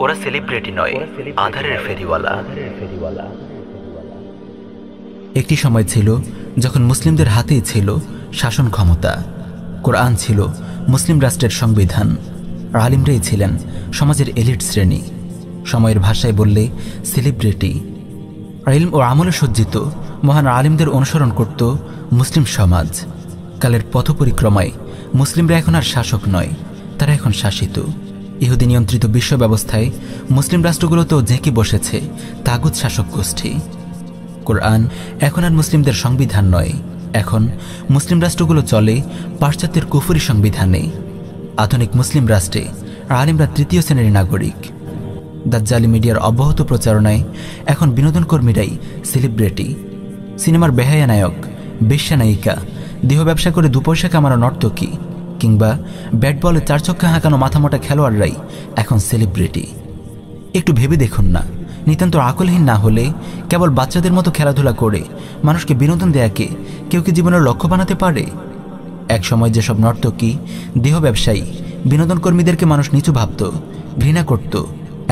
ওরা সেলিব্রিটি নয়, আধারের ফেরিওয়ালা। একটি সময় ছিল যখন মুসলিমদের হাতেই ছিল শাসন ক্ষমতা। কোরআন ছিল মুসলিম রাষ্ট্রের সংবিধান। আলিমরাই ছিলেন সমাজের এলিট শ্রেণী। সময়ের ভাষায় বললে সেলিব্রিটি। ইলম ও আমলে সজ্জিত মহান আলিমদের অনুসরণ করত মুসলিম সমাজ। কালের পথ পরিক্রমায় মুসলিমরা এখন আর শাসক নয়, তারা এখন শাসিত। ইহুদি নিয়ন্ত্রিত বিশ্ব ব্যবস্থায় মুসলিম রাষ্ট্রগুলোতেও ঝেঁকে বসেছে তাগুত শাসক গোষ্ঠী। কোরআন এখন আর মুসলিমদের সংবিধান নয়, এখন মুসলিম রাষ্ট্রগুলো চলে পাশ্চাত্যের কুফরি সংবিধানে। আধুনিক মুসলিম রাষ্ট্রে আলিমরা তৃতীয় শ্রেণীর নাগরিক। দাজ্জালি মিডিয়ার অব্যাহত প্রচারণায় এখন বিনোদন কর্মীরাই সেলিব্রিটি। সিনেমার বেহায়া নায়ক, বেশ্যা নায়িকা, দেহ ব্যবসা করে দুপয়সা কামানো নর্তকী কিংবা ব্যাট বলে চারচক্কা হাঁকানো মাথামোটা খেলোয়াড়রাই এখন সেলিব্রিটি। একটু ভেবে দেখুন না, নিতান্ত আকলহীন না হলে কেবল বাচ্চাদের মতো খেলাধুলা করে মানুষকে বিনোদন দেয়াকে কেউ কি জীবনের লক্ষ্য বানাতে পারে? এক সময় যেসব নর্তকী, দেহ ব্যবসায়ী, বিনোদন কর্মীদেরকে মানুষ নিচু ভাবত, ঘৃণা করত,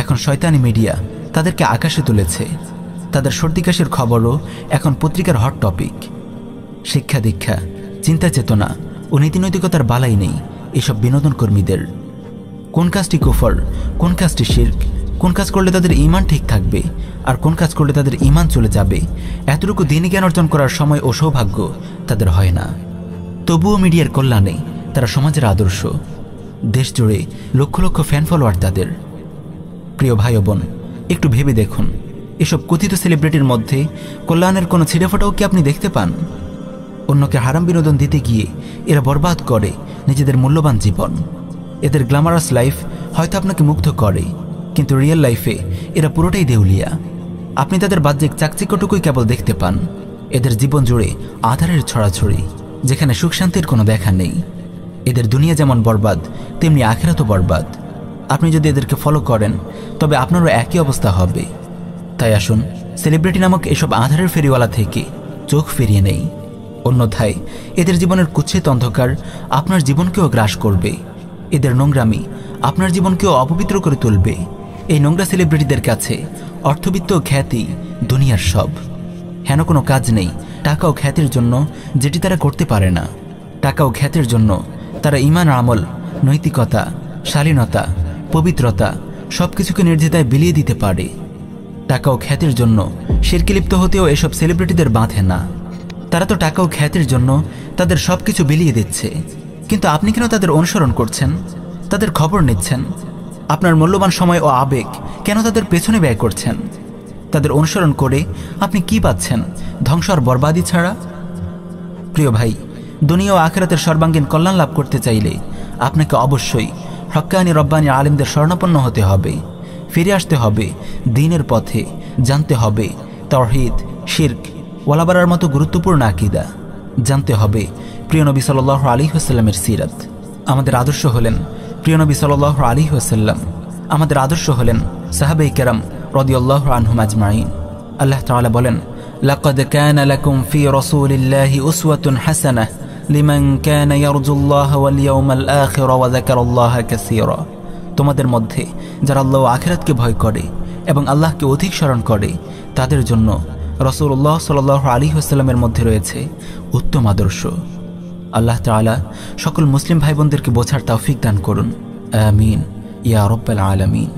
এখন শয়তানি মিডিয়া তাদেরকে আকাশে তুলেছে। তাদের সর্দি কাশির খবরও এখন পত্রিকার হট টপিক। শিক্ষা দীক্ষা, চিন্তা চেতনা ও নীতিনৈতিকতার বালাই নেই এসব বিনোদন কর্মীদের। কোন কাজটি কুফর, কোন কাজটি শিরক, কোন কাজ করলে তাদের ঈমান ঠিক থাকবে আর কোন কাজ করলে তাদের ঈমান চলে যাবে, এতটুকু দিনী জ্ঞান অর্জন করার সময় ও সৌভাগ্য তাদের হয় না। তবুও মিডিয়ার কল্যাণে তারা সমাজের আদর্শ। দেশ জুড়ে লক্ষ লক্ষ ফ্যান ফলোয়ার তাদের। প্রিয় ভাই ও বোন, একটু ভেবে দেখুন, এসব কথিত সেলিব্রিটির মধ্যে কল্যাণের কোনো ছিঁড়েফোঁটাও কি আপনি দেখতে পান? অন্যকে হারাম বিনোদন দিতে গিয়ে এরা বরবাদ করে নিজেদের মূল্যবান জীবন। এদের গ্ল্যামারাস লাইফ হয়তো আপনাকে মুগ্ধ করে, কিন্তু রিয়েল লাইফে এরা পুরোটাই দেউলিয়া। আপনি তাদের বাহ্যিক চাকচিক্যটুকুই কেবল দেখতে পান। এদের জীবন জুড়ে আধারের ছড়াছড়ি, যেখানে সুখ শান্তির কোনো দেখা নেই। এদের দুনিয়া যেমন বরবাদ, তেমনি আখিরাতও বরবাদ। আপনি যদি এদেরকে ফলো করেন তবে আপনারও একই অবস্থা হবে। তাই আসুন সেলিব্রিটি নামক এসব আধারের ফেরিওয়ালা থেকে চোখ ফিরিয়ে নেই, অন্যথায় এদের জীবনের কুৎসিত অন্ধকার আপনার জীবনকেও গ্রাস করবে। এদের নোংরামি আপনার জীবনকেও অপবিত্র করে তুলবে। এই নোংরা সেলিব্রিটিদের কাছে অর্থবিত্ত ও খ্যাতি দুনিয়ার সব। হেন কোনো কাজ নেই টাকা ও খ্যাতির জন্য যেটি তারা করতে পারে না। টাকা ও খ্যাতির জন্য তারা ঈমান, আমল, নৈতিকতা, শালীনতা, পবিত্রতা সবকিছুকে নির্দ্বিধায় বিলিয়ে দিতে পারে। টাকা ও খ্যাতির জন্য শিরকে লিপ্ত হতেও এসব সেলিব্রিটিদের বাঁধে না। তারা তো টাকা ও খ্যাতির জন্য তাদের সবকিছু বিলিয়ে দিচ্ছে, কিন্তু আপনি কেন তাদের অনুসরণ করছেন, তাদের খবর নিচ্ছেন? আপনার মূল্যবান সময় ও আবেগ কেন তাদের পেছনে ব্যয় করছেন? তাদের অনুসরণ করে আপনি কি পাচ্ছেন? ধ্বংস আর বরবাদি ছাড়া। প্রিয় ভাই, দুনিয়া ও আখিরাতের সর্বাঙ্গীন কল্যাণ লাভ করতে চাইলে আপনাকে অবশ্যই হক্কানি রব্বানি আলিমদের শরণাপন্ন হতে হবে। ফিরে আসতে হবে দ্বীনের পথে, জানতে হবে তাওহীদ, শিরক, ওয়ালাবারার মতো গুরুত্বপূর্ণ আকীদা, জানতে হবে প্রিয় নবী সাল্লাল্লাহু আলাইহি ওয়াসাল্লামের সিরাত। আমাদের আদর্শ হলেন প্রিয় নবী সাল্লাল্লাহু আলাইহি ওয়াসাল্লাম। আমাদের আদর্শ হলেন সাহাবায়ে কেরাম রাদিয়াল্লাহু আনহুম আজমাইন। আল্লাহ তাআলা বলেন, লাকাদ কানা লাকুম ফি রাসূলিল্লাহি উসওয়াতুন হাসানাহ লিমান কানা ইয়ারজুল্লাহা ওয়াল ইয়াউমাল আখির ওয়া যাকারাল্লাহা কাসীরা। তোমাদের মধ্যে যারা আল্লাহ ও আখিরাতকে ভয় করে এবং আল্লাহকে অধিক স্মরণ করে তাদের জন্য রাসূলুল্লাহ সাল্লাল্লাহু আলাইহি ওয়াসাল্লামের মধ্যে রয়েছে উত্তম আদর্শ। আল্লাহ তাআলা সকল মুসলিম ভাই বোনদেরকে বোঝার তৌফিক দান করুন। আমিন ইয়া রাব্বাল আলামিন।